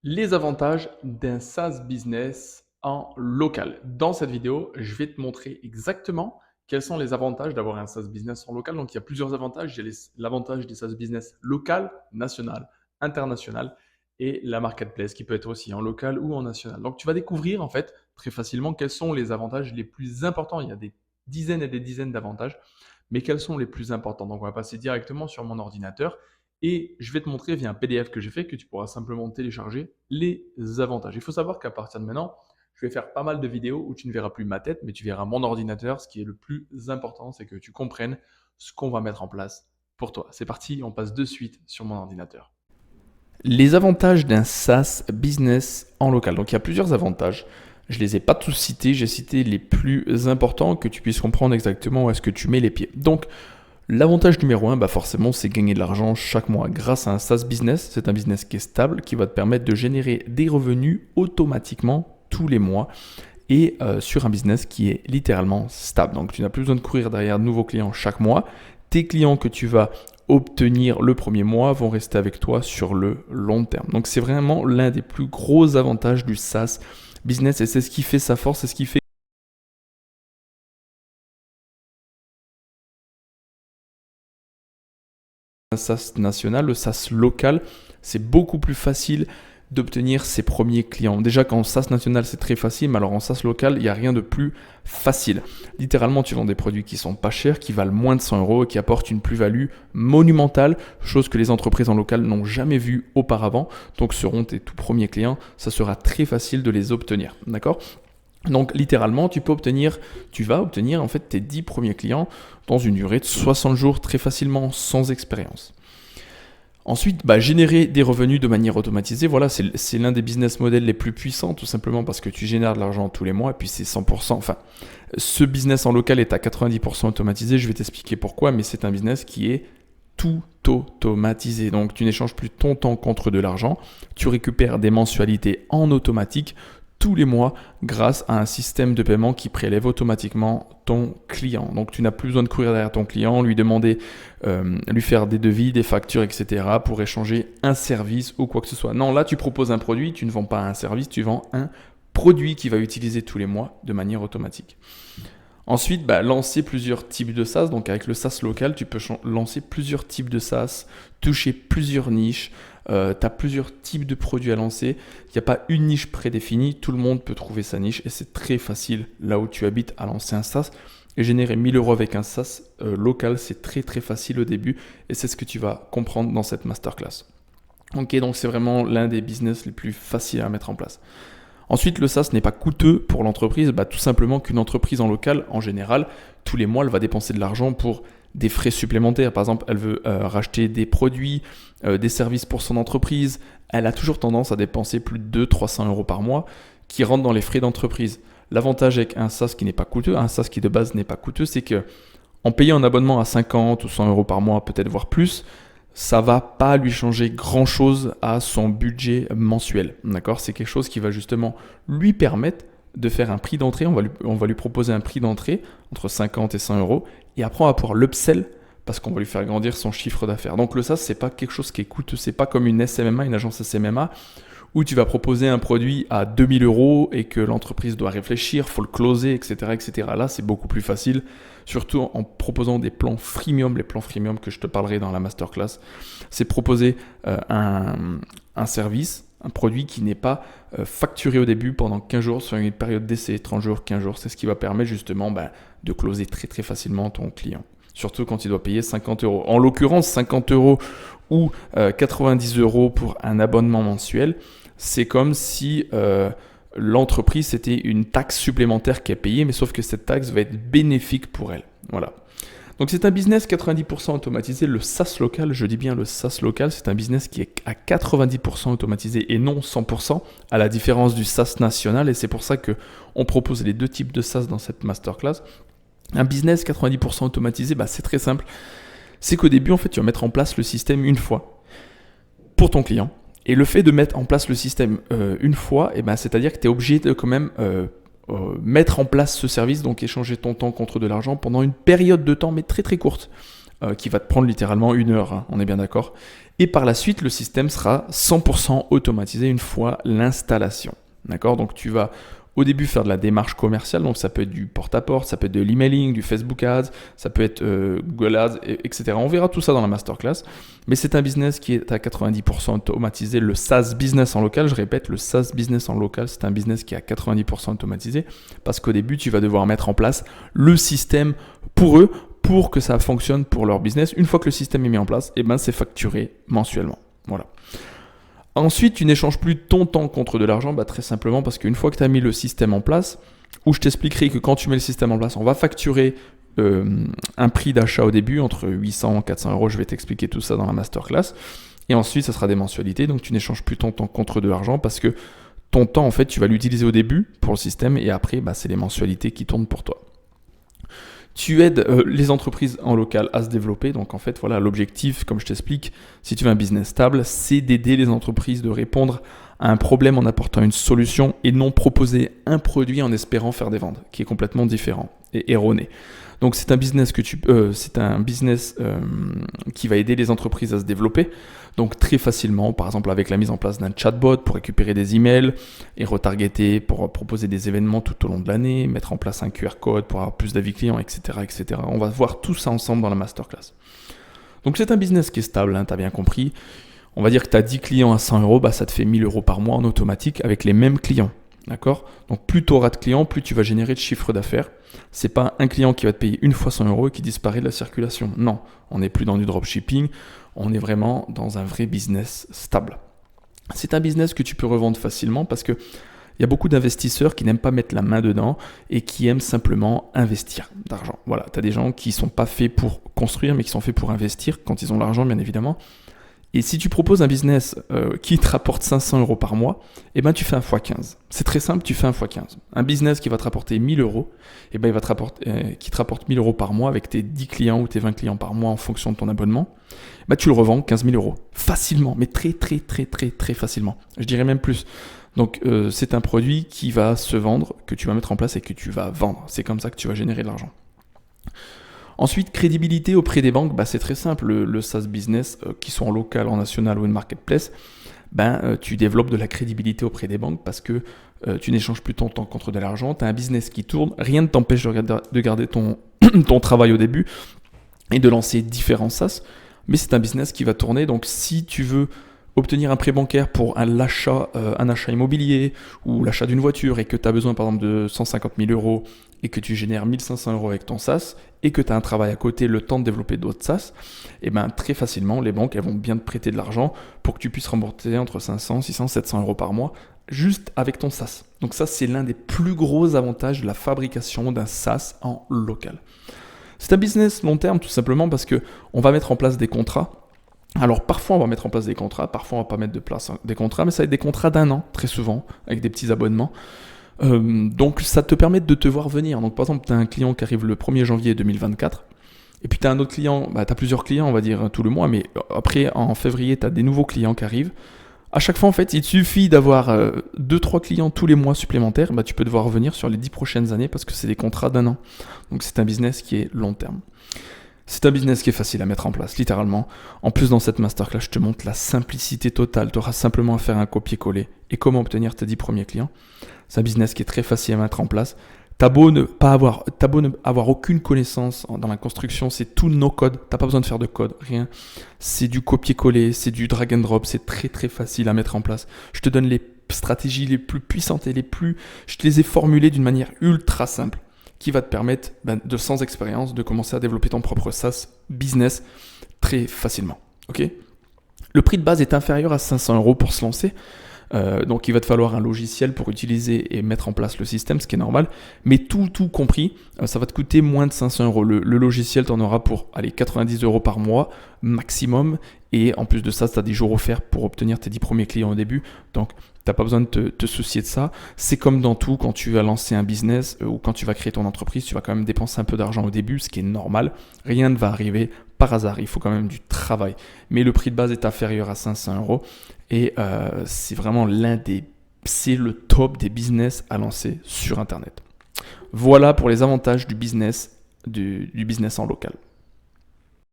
Les avantages d'un SaaS business en local. Dans cette vidéo, je vais te montrer exactement quels sont les avantages d'avoir un SaaS business en local. Donc, il y a plusieurs avantages. Il y a l'avantage des SaaS business local, national, international et la marketplace qui peut être aussi en local ou en national. Donc, tu vas découvrir en fait très facilement quels sont les avantages les plus importants. Il y a des dizaines et des dizaines d'avantages, mais quels sont les plus importants? Donc, on va passer directement sur mon ordinateur et je vais te montrer via un PDF que j'ai fait que tu pourras simplement télécharger les avantages. Il faut savoir qu'à partir de maintenant, je vais faire pas mal de vidéos où tu ne verras plus ma tête, mais tu verras mon ordinateur. Ce qui est le plus important, c'est que tu comprennes ce qu'on va mettre en place pour toi. C'est parti, on passe de suite sur mon ordinateur. Les avantages d'un SaaS business en local. Donc il y a plusieurs avantages. Je ne les ai pas tous cités, j'ai cité les plus importants que tu puisses comprendre exactement où est-ce que tu mets les pieds. Donc l'avantage numéro un, forcément, c'est gagner de l'argent chaque mois grâce à un SaaS business. C'est un business qui est stable, qui va te permettre de générer des revenus automatiquement tous les mois et sur un business qui est littéralement stable. Donc tu n'as plus besoin de courir derrière de nouveaux clients chaque mois. Tes clients que tu vas obtenir le premier mois vont rester avec toi sur le long terme. Donc c'est vraiment l'un des plus gros avantages du SaaS business et c'est ce qui fait sa force, c'est ce qui fait un SaaS national, le SaaS local, c'est beaucoup plus facile d'obtenir ses premiers clients. Déjà qu'en SaaS national c'est très facile, mais alors en SaaS local il n'y a rien de plus facile. Littéralement tu vends des produits qui sont pas chers, qui valent moins de 100 € et qui apportent une plus-value monumentale, chose que les entreprises en local n'ont jamais vue auparavant. Donc seront tes tout premiers clients, ça sera très facile de les obtenir. D'accord ? Donc littéralement, tu vas obtenir en fait tes 10 premiers clients dans une durée de 60 jours très facilement sans expérience. Ensuite, générer des revenus de manière automatisée, voilà, c'est l'un des business models les plus puissants, tout simplement parce que tu génères de l'argent tous les mois et puis c'est 100%. Enfin, ce business en local est à 90% automatisé, je vais t'expliquer pourquoi, mais c'est un business qui est tout automatisé. Donc tu n'échanges plus ton temps contre de l'argent, tu récupères des mensualités en automatique tous les mois grâce à un système de paiement qui prélève automatiquement ton client. Donc tu n'as plus besoin de courir derrière ton client, lui demander, lui faire des devis, des factures, etc. pour échanger un service ou quoi que ce soit. Non, là tu proposes un produit, tu ne vends pas un service, tu vends un produit qui va utiliser tous les mois de manière automatique. Ensuite, lancer plusieurs types de SaaS. Donc avec le SaaS local, tu peux lancer plusieurs types de SaaS, toucher plusieurs niches. Tu as plusieurs types de produits à lancer. Il n'y a pas une niche prédéfinie. Tout le monde peut trouver sa niche et c'est très facile là où tu habites à lancer un SaaS. Et générer 1000 € avec un SaaS local, c'est très très facile au début et c'est ce que tu vas comprendre dans cette masterclass. Ok, donc c'est vraiment l'un des business les plus faciles à mettre en place. Ensuite, le SaaS n'est pas coûteux pour l'entreprise, tout simplement qu'une entreprise en local, en général, tous les mois, elle va dépenser de l'argent pour des frais supplémentaires. Par exemple, elle veut racheter des produits, des services pour son entreprise. Elle a toujours tendance à dépenser plus de 200-300 € par mois qui rentrent dans les frais d'entreprise. L'avantage avec un SaaS qui n'est pas coûteux, un SaaS qui de base n'est pas coûteux, c'est que en payant un abonnement à 50 ou 100 € par mois, peut-être voire plus, ça va pas lui changer grand chose à son budget mensuel. D'accord ? C'est quelque chose qui va justement lui permettre de faire un prix d'entrée. On va lui proposer un prix d'entrée entre 50 et 100 € et après on va pouvoir l'upsell parce qu'on va lui faire grandir son chiffre d'affaires. Donc le SaaS, c'est pas quelque chose qui est coûteux, c'est pas comme une SMMA, une agence SMMA où tu vas proposer un produit à 2000 € et que l'entreprise doit réfléchir, faut le closer, etc., etc. Là, c'est beaucoup plus facile, surtout en proposant des plans freemium, les plans freemium que je te parlerai dans la masterclass. C'est proposer un service, un produit qui n'est pas facturé au début pendant 15 jours sur une période d'essai, 30 jours, 15 jours. C'est ce qui va permettre justement de closer très très facilement ton client. Surtout quand il doit payer 50 €. En l'occurrence, 50 € ou 90 € pour un abonnement mensuel, c'est comme si l'entreprise, c'était une taxe supplémentaire qui est payée, mais sauf que cette taxe va être bénéfique pour elle. Voilà. Donc c'est un business 90% automatisé. Le SaaS local, je dis bien le SaaS local, c'est un business qui est à 90% automatisé et non 100%, à la différence du SaaS national. Et c'est pour ça qu'on propose les deux types de SaaS dans cette masterclass. Un business 90% automatisé, c'est très simple. C'est qu'au début, en fait, tu vas mettre en place le système une fois pour ton client. Et le fait de mettre en place le système une fois, c'est-à-dire que tu es obligé de quand même mettre en place ce service, donc échanger ton temps contre de l'argent pendant une période de temps, mais très très courte. qui va te prendre littéralement 1 heure, hein, on est bien d'accord. Et par la suite, le système sera 100% automatisé une fois l'installation. D'accord? Donc tu vas au début faire de la démarche commerciale, donc ça peut être du porte-à-porte, ça peut être de l'emailing, du Facebook Ads, ça peut être Google Ads, etc. On verra tout ça dans la masterclass, mais c'est un business qui est à 90% automatisé. Le SaaS business en local, je répète, le SaaS business en local, c'est un business qui est à 90% automatisé, parce qu'au début, tu vas devoir mettre en place le système pour eux, pour que ça fonctionne pour leur business. Une fois que le système est mis en place, eh ben, c'est facturé mensuellement. Voilà. Ensuite, tu n'échanges plus ton temps contre de l'argent, très simplement parce qu'une fois que tu as mis le système en place, où je t'expliquerai que quand tu mets le système en place, on va facturer un prix d'achat au début, entre 800 et 400 euros, je vais t'expliquer tout ça dans la masterclass, et ensuite ça sera des mensualités, donc tu n'échanges plus ton temps contre de l'argent parce que ton temps, en fait, tu vas l'utiliser au début pour le système, et après, c'est les mensualités qui tournent pour toi. Tu aides les entreprises en local à se développer. Donc en fait, voilà, l'objectif, comme je t'explique, si tu veux un business stable, c'est d'aider les entreprises de répondre à un problème en apportant une solution et non proposer un produit en espérant faire des ventes, qui est complètement différent et erroné. Donc c'est un business qui va aider les entreprises à se développer. Donc très facilement, par exemple avec la mise en place d'un chatbot pour récupérer des emails et retargeter pour proposer des événements tout au long de l'année, mettre en place un QR code pour avoir plus d'avis clients, etc., etc. On va voir tout ça ensemble dans la masterclass. Donc c'est un business qui est stable, hein, tu as bien compris. On va dire que tu as 10 clients à 100 euros, ça te fait 1000 euros par mois en automatique avec les mêmes clients. D'accord? Donc plus tu auras de clients, plus tu vas générer de chiffre d'affaires. C'est pas un client qui va te payer une fois 100 euros et qui disparaît de la circulation. Non, on n'est plus dans du dropshipping, on est vraiment dans un vrai business stable. C'est un business que tu peux revendre facilement parce que il y a beaucoup d'investisseurs qui n'aiment pas mettre la main dedans et qui aiment simplement investir d'argent. Voilà, tu as des gens qui ne sont pas faits pour construire mais qui sont faits pour investir quand ils ont l'argent, bien évidemment. Et si tu proposes un business qui te rapporte 500 euros par mois, tu fais un x15. C'est très simple, tu fais un x15. Un business qui va te rapporter 1000 euros, qui te rapporte 1000 euros par mois avec tes 10 clients ou tes 20 clients par mois en fonction de ton abonnement, tu le revends 15 000 euros. Facilement, mais très, très, très, très, très facilement. Je dirais même plus. Donc, c'est un produit qui va se vendre, que tu vas mettre en place et que tu vas vendre. C'est comme ça que tu vas générer de l'argent. Ensuite, crédibilité auprès des banques, c'est très simple. Le SaaS business, qu'ils soient en local, en national ou en marketplace, tu développes de la crédibilité auprès des banques parce que tu n'échanges plus ton temps contre de l'argent. Tu as un business qui tourne. Rien ne t'empêche de garder ton travail au début et de lancer différents SaaS. Mais c'est un business qui va tourner. Donc, si tu veux obtenir un prêt bancaire pour un achat immobilier ou l'achat d'une voiture et que tu as besoin par exemple de 150 000 euros et que tu génères 1500 euros avec ton SaaS et que tu as un travail à côté, le temps de développer d'autres SaaS, très facilement, les banques elles vont bien te prêter de l'argent pour que tu puisses rembourser entre 500, 600, 700 euros par mois juste avec ton SaaS. Donc ça, c'est l'un des plus gros avantages de la fabrication d'un SaaS en local. C'est un business long terme tout simplement parce qu'on va mettre en place des contrats. Alors parfois on va mettre en place des contrats, parfois on va pas mettre de place des contrats, mais ça va être des contrats d'1 an, très souvent, avec des petits abonnements. Donc ça te permet de te voir venir. Donc par exemple, tu as un client qui arrive le 1er janvier 2024, et puis tu as un autre client, tu as plusieurs clients, on va dire, tout le mois, mais après en février, tu as des nouveaux clients qui arrivent. À chaque fois, en fait, il suffit d'avoir 2-3 clients tous les mois supplémentaires, tu peux devoir revenir sur les 10 prochaines années parce que c'est des contrats d'1 an. Donc c'est un business qui est long terme. C'est un business qui est facile à mettre en place, littéralement. En plus, dans cette masterclass, je te montre la simplicité totale. Tu auras simplement à faire un copier-coller et comment obtenir tes 10 premiers clients. C'est un business qui est très facile à mettre en place. T'as beau ne avoir aucune connaissance dans la construction, c'est tout no-code. T'as pas besoin de faire de code, rien. C'est du copier-coller, c'est du drag and drop. C'est très très facile à mettre en place. Je te donne les stratégies les plus puissantes et je te les ai formulées d'une manière ultra simple, qui va te permettre, sans expérience, de commencer à développer ton propre SaaS business très facilement. Okay ? Le prix de base est inférieur à 500 euros pour se lancer. Donc il va te falloir un logiciel pour utiliser et mettre en place le système, ce qui est normal. Mais tout compris, ça va te coûter moins de 500 euros. Le logiciel, tu en auras pour 90 euros par mois maximum. Et en plus de ça, tu as des jours offerts pour obtenir tes 10 premiers clients au début. Donc, tu n'as pas besoin de te soucier de ça. C'est comme dans tout, quand tu vas lancer un business ou quand tu vas créer ton entreprise, tu vas quand même dépenser un peu d'argent au début, ce qui est normal. Rien ne va arriver par hasard. Il faut quand même du travail. Mais le prix de base est inférieur à 500 euros. Et c'est vraiment c'est le top des business à lancer sur Internet. Voilà pour les avantages du business en local.